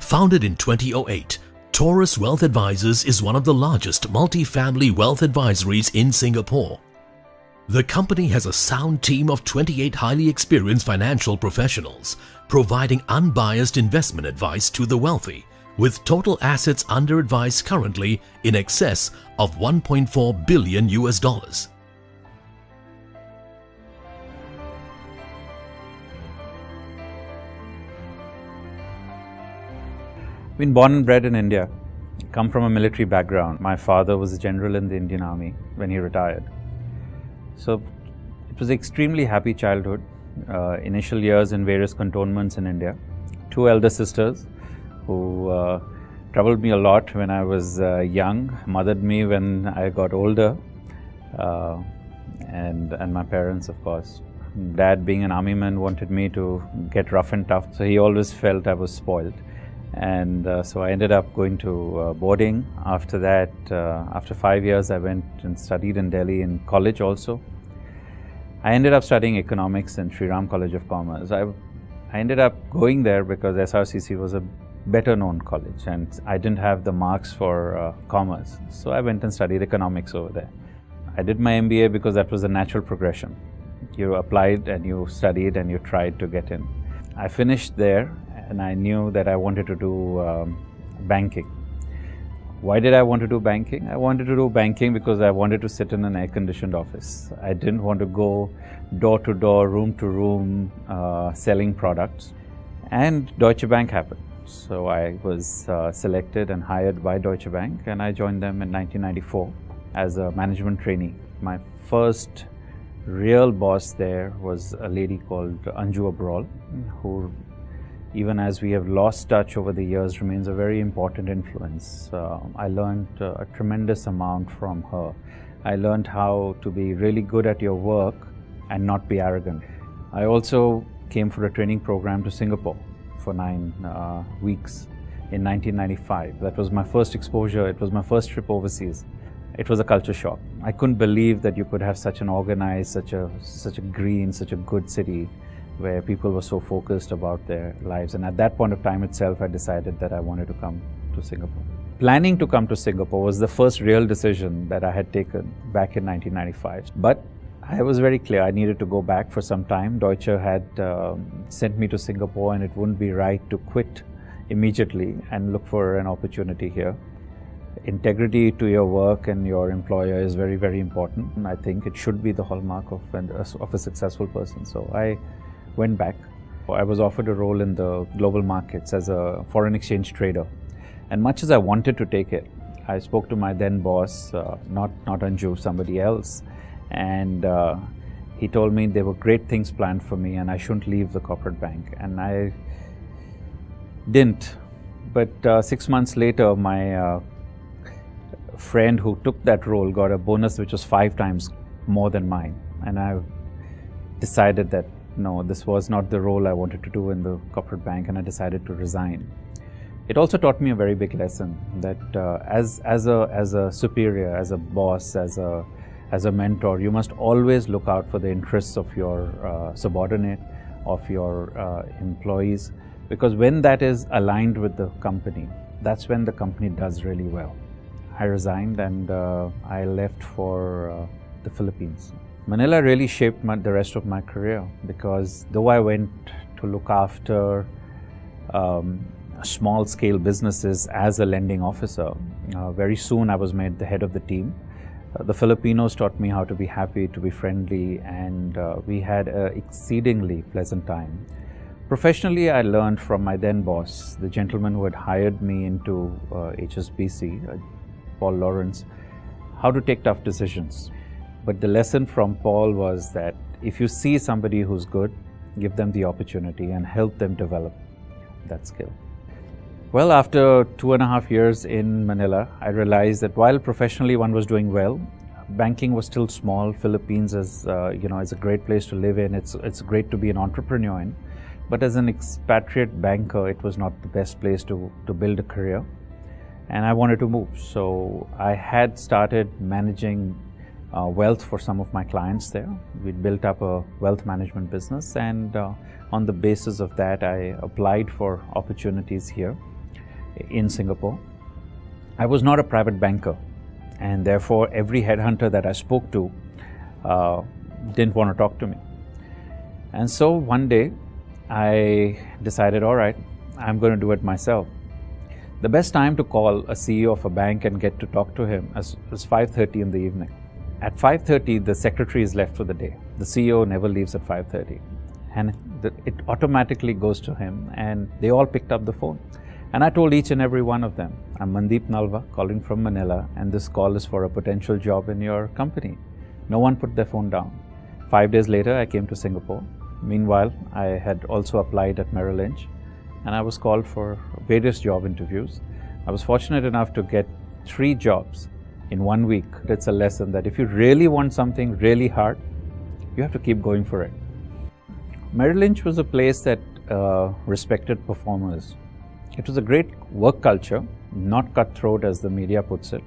Founded in 2008, Taurus Wealth Advisors is one of the largest multi-family wealth advisories in Singapore. The company has a sound team of 28 highly experienced financial professionals, providing unbiased investment advice to the wealthy, with total assets under advice currently in excess of $1.4 billion. Been born and bred in India, come from a military background. My father was a general in the Indian Army when he retired. So it was an extremely happy childhood, initial years in various cantonments in India. Two elder sisters who troubled me a lot when I was young, mothered me when I got older, and my parents, of course. Dad, being an army man, wanted me to get rough and tough, so he always felt I was spoiled. And so I ended up going to boarding. After that, after 5 years, I went and studied in Delhi in college also. I ended up studying economics in Sri Ram College of Commerce. I ended up going there because SRCC was a better known college and I didn't have the marks for commerce. So I went and studied economics over there. I did my MBA because that was a natural progression. You applied and you studied and you tried to get in. I finished there and I knew that I wanted to do banking. Why did I want to do banking? I wanted to do banking because I wanted to sit in an air-conditioned office. I didn't want to go door to door, room to room, selling products. And Deutsche Bank happened. So I was selected and hired by Deutsche Bank, and I joined them in 1994 as a management trainee. My first real boss there was a lady called Anju Abral, who, even as we have lost touch over the years, remains a very important influence. I learned a tremendous amount from her. I learned how to be really good at your work and not be arrogant. I also came for a training program to Singapore for 9 weeks in 1995. That was my first exposure. It was my first trip overseas. It was a culture shock. I couldn't believe that you could have such an organized, such a green, such a good city where people were so focused about their lives. And at that point of time itself, I decided that I wanted to come to Singapore. Planning to come to Singapore was the first real decision that I had taken back in 1995. But I was very clear, I needed to go back for some time. Deutsche had sent me to Singapore, and it wouldn't be right to quit immediately and look for an opportunity here. Integrity to your work and your employer is very, very important. And I think it should be the hallmark of a successful person. So I went back. I was offered a role in the global markets as a foreign exchange trader. And much as I wanted to take it, I spoke to my then boss, not Anju, somebody else. And he told me there were great things planned for me and I shouldn't leave the corporate bank. And I didn't. But 6 months later, my friend who took that role got a bonus which was 5 times more than mine. And I decided that no, this was not the role I wanted to do in the corporate bank, and I decided to resign. It also taught me a very big lesson that as a superior, as a boss, as a mentor, you must always look out for the interests of your subordinate, of your employees, because when that is aligned with the company, that's when the company does really well. I resigned and I left for the Philippines. Manila really shaped the rest of my career, because though I went to look after small-scale businesses as a lending officer, very soon I was made the head of the team. The Filipinos taught me how to be happy, to be friendly, and we had an exceedingly pleasant time. Professionally, I learned from my then boss, the gentleman who had hired me into HSBC, Paul Lawrence, how to take tough decisions. But the lesson from Paul was that if you see somebody who's good, give them the opportunity and help them develop that skill. Well, after 2.5 years in Manila, I realized that while professionally one was doing well, banking was still small. Philippines is, is a great place to live in. It's great to be an entrepreneur in. But as an expatriate banker, it was not the best place to build a career. And I wanted to move. So I had started managing wealth for some of my clients there. We'd built up a wealth management business, and on the basis of that, I applied for opportunities here. in Singapore. I was not a private banker, and therefore every headhunter that I spoke to didn't want to talk to me. And so one day I decided, all right, I'm going to do it myself. The best time to call a CEO of a bank and get to talk to him was 5:30 in the evening. At 5:30, the secretary is left for the day. The CEO never leaves at 5:30. And it automatically goes to him, and they all picked up the phone. And I told each and every one of them, I'm Mandeep Nalva, calling from Manila, and this call is for a potential job in your company. No one put their phone down. 5 days later, I came to Singapore. Meanwhile, I had also applied at Merrill Lynch, and I was called for various job interviews. I was fortunate enough to get 3 jobs in 1 week. It's a lesson that if you really want something really hard, you have to keep going for it. Merrill Lynch was a place that respected performers. It was a great work culture, not cutthroat as the media puts it,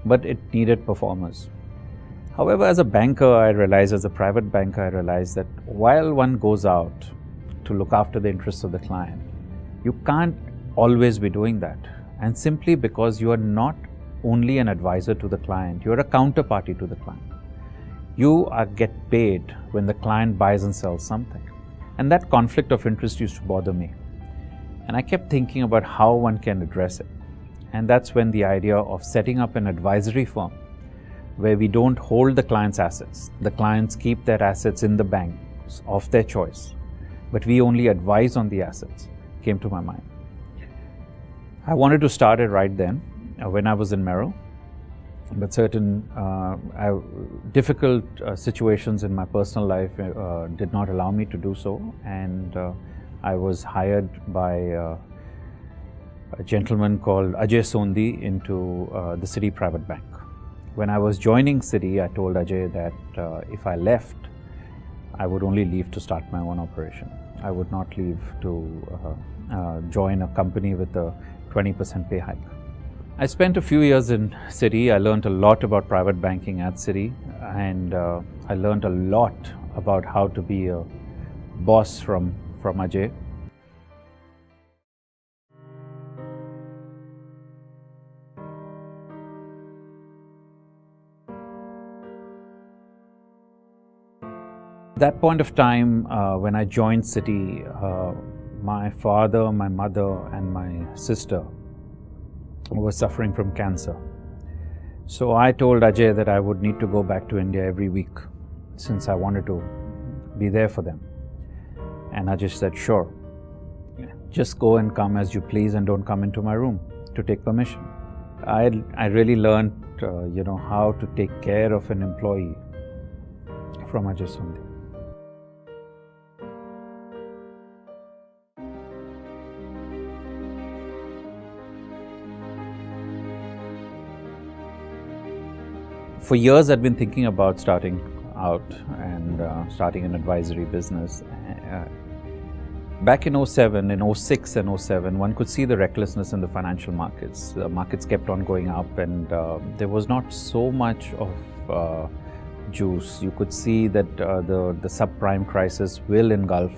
but it needed performers. However, as a banker, I realized, as a private banker, I realized that while one goes out to look after the interests of the client, you can't always be doing that. And simply because you are not only an advisor to the client, you are a counterparty to the client. You get paid when the client buys and sells something. And that conflict of interest used to bother me. And I kept thinking about how one can address it. And that's when the idea of setting up an advisory firm where we don't hold the client's assets. The clients keep their assets in the bank of their choice, but we only advise on the assets, came to my mind. I wanted to start it right then when I was in Merrill, but certain difficult situations in my personal life did not allow me to do so, and I was hired by a gentleman called Ajay Sondi into the Citi Private Bank. When I was joining Citi, I told Ajay that if I left, I would only leave to start my own operation. I would not leave to join a company with a 20% pay hike. I spent a few years in Citi. I learned a lot about private banking at Citi, and I learned a lot about how to be a boss from Ajay. At that point of time, when I joined Citi, my father, my mother, and my sister were suffering from cancer. So I told Ajay that I would need to go back to India every week since I wanted to be there for them. And Ajay said, sure, just go and come as you please and don't come into my room to take permission. I really learned, how to take care of an employee from Ajay Sondi. For years, I'd been thinking about starting out and starting an advisory business. Back in 07, in 06 and 07, one could see the recklessness in the financial markets. The markets kept on going up, and there was not so much of juice. You could see that the subprime crisis will engulf,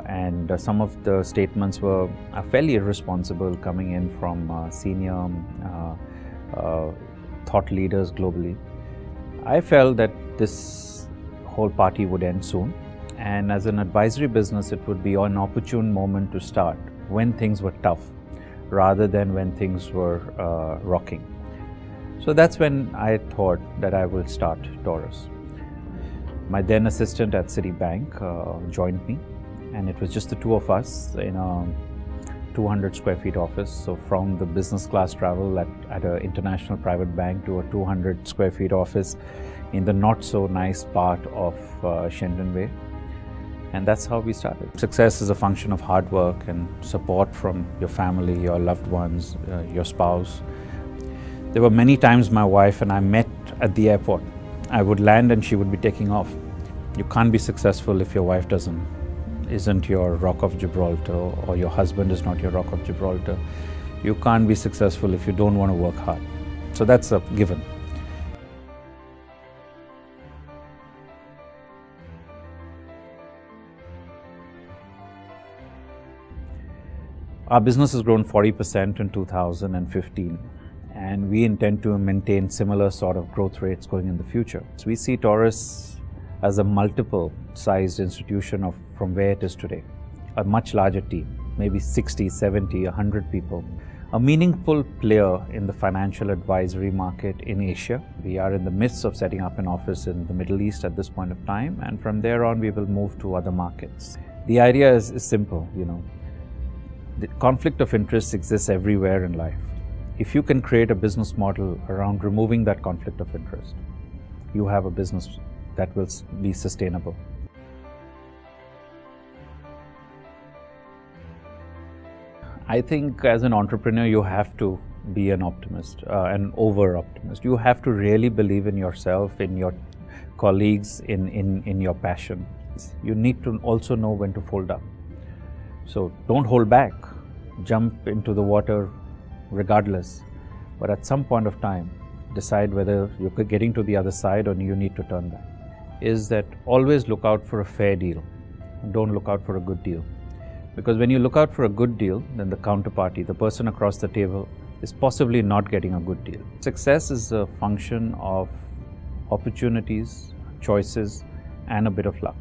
and some of the statements were fairly irresponsible coming in from senior thought leaders globally. I felt that this whole party would end soon, and as an advisory business, it would be an opportune moment to start when things were tough rather than when things were rocking. So that's when I thought that I will start Taurus. My then assistant at Citibank joined me, and it was just the two of us in a 200 square feet office. So from the business class travel at an international private bank to a 200 square feet office in the not so nice part of Shenzhen Bay. And that's how we started. Success is a function of hard work and support from your family, your loved ones, your spouse. There were many times my wife and I met at the airport. I would land and she would be taking off. You can't be successful if your wife isn't your rock of Gibraltar, or your husband is not your rock of Gibraltar. You can't be successful if you don't want to work hard. So that's a given. Our business has grown 40% in 2015, and we intend to maintain similar sort of growth rates going in the future. So we see Taurus as a multiple-sized institution from where it is today, a much larger team, maybe 60, 70, 100 people. A meaningful player in the financial advisory market in Asia. We are in the midst of setting up an office in the Middle East at this point of time, and from there on we will move to other markets. The idea is simple, The conflict of interest exists everywhere in life. If you can create a business model around removing that conflict of interest, you have a business that will be sustainable. I think as an entrepreneur, you have to be an optimist, an over-optimist. You have to really believe in yourself, in your colleagues, in your passion. You need to also know when to fold up. So don't hold back. Jump into the water regardless. But at some point of time, decide whether you're getting to the other side or you need to turn back. Is that always look out for a fair deal. Don't look out for a good deal. Because when you look out for a good deal, then the counterparty, the person across the table, is possibly not getting a good deal. Success is a function of opportunities, choices, and a bit of luck.